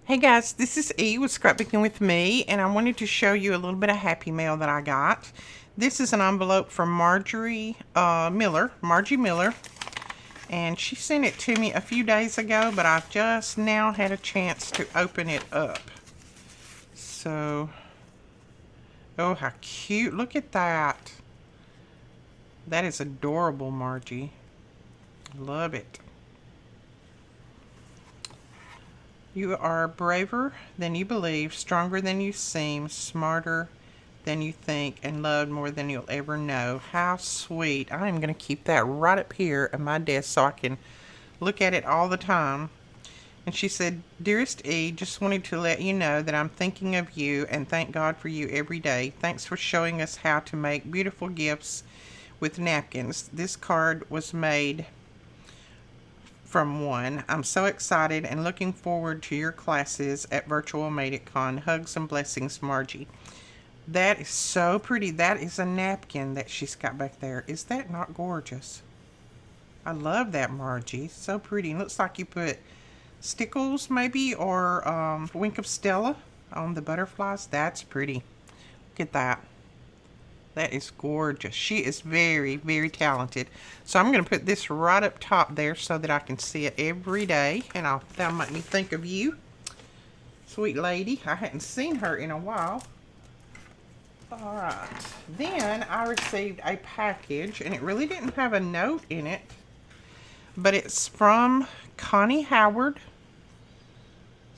Hey guys, this is E with Scrapbooking with Me, and I wanted to show you a little bit of Happy Mail that I got. This is an envelope from Margie Miller, and she sent it to me a few days ago, but I've just now had a chance to open it up. So, oh, how cute. Look at that. That is adorable, Margie. Love it. You are braver than you believe, stronger than you seem, smarter than you think, and loved more than you'll ever know. How sweet. I am going to keep that right up here at my desk so I can look at it all the time. And she said, "Dearest E, just wanted to let you know that I'm thinking of you and thank God for you every day. Thanks for showing us how to make beautiful gifts with napkins. This card was made from one. I'm so excited and looking forward to your classes at Virtual MadeItCon. Hugs and blessings, Margie." That is so pretty. That is a napkin that she's got back there. Is that not gorgeous? I love that, Margie. So pretty. It looks like you put stickles maybe or Wink of Stella on the butterflies. That's pretty. Look at that. That is gorgeous. She is very, very talented. So I'm going to put this right up top there so that I can see it every day. And that'll make me think of you. Sweet lady. I hadn't seen her in a while. Alright. Then I received a package. And it really didn't have a note in it. But it's from Connie Howard.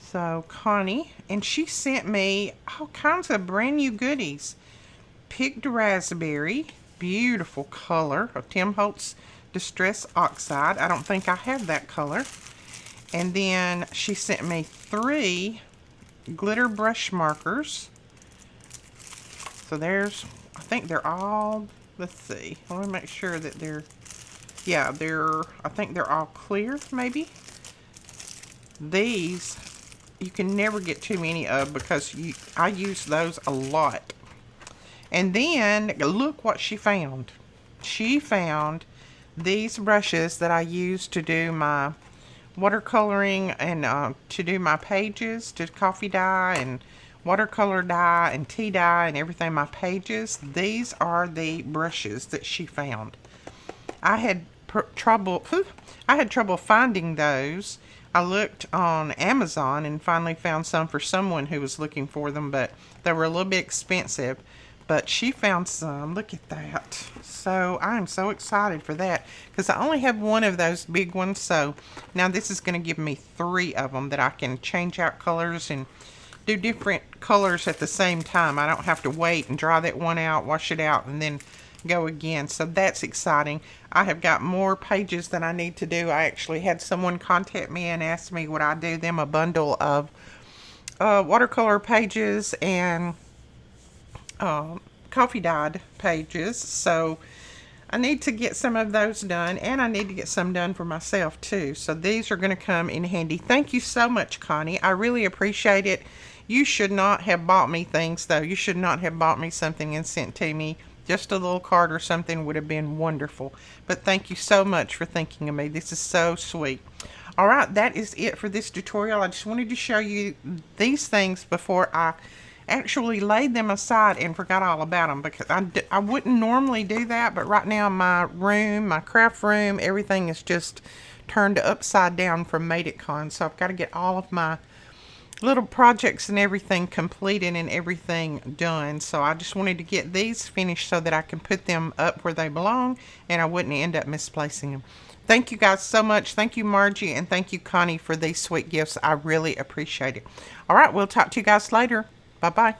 So Connie. And she sent me all kinds of brand new goodies. Picked raspberry, beautiful color of Tim Holtz Distress Oxide. I don't think I have that color. And then she sent me 3 glitter brush markers. So there's, I think they're all, let's see. Let me make sure that I think they're all clear, maybe. These, you can never get too many of because I use those a lot. And then, look what she found. She found these brushes that I use to do my watercoloring and to do my pages, to coffee dye and watercolor dye and tea dye and everything, my pages. These are the brushes that she found. I had trouble finding those. I looked on Amazon and finally found some for someone who was looking for them, but they were a little bit expensive. But she found some. Look at that. So I'm so excited for that because I only have one of those big ones. So now this is going to give me 3 of them that I can change out colors and do different colors at the same time. I don't have to wait and dry that one out, wash it out, and then go again. So that's exciting. I have got more pages that I need to do. I actually had someone contact me and ask me would I do them a bundle of watercolor pages and coffee dyed pages. So I need to get some of those done, and I need to get some done for myself too. So these are going to come in handy. Thank you so much, Connie. I really appreciate it. You should not have bought me things though. You should not have bought me something and sent to me. Just a little card or something would have been wonderful. But thank you so much for thinking of me. This is so sweet. Alright, that is it for this tutorial. I just wanted to show you these things before I actually laid them aside and forgot all about them, because I wouldn't normally do that, but right now my room, my craft room, everything is just turned upside down from MadeItCon, so I've got to get all of my little projects and everything completed and everything done. So I just wanted to get these finished so that I can put them up where they belong and I wouldn't end up misplacing them. Thank you guys so much. Thank you, Margie, and thank you, Connie, for these sweet gifts. I really appreciate it. All right, we'll talk to you guys later. Bye-bye.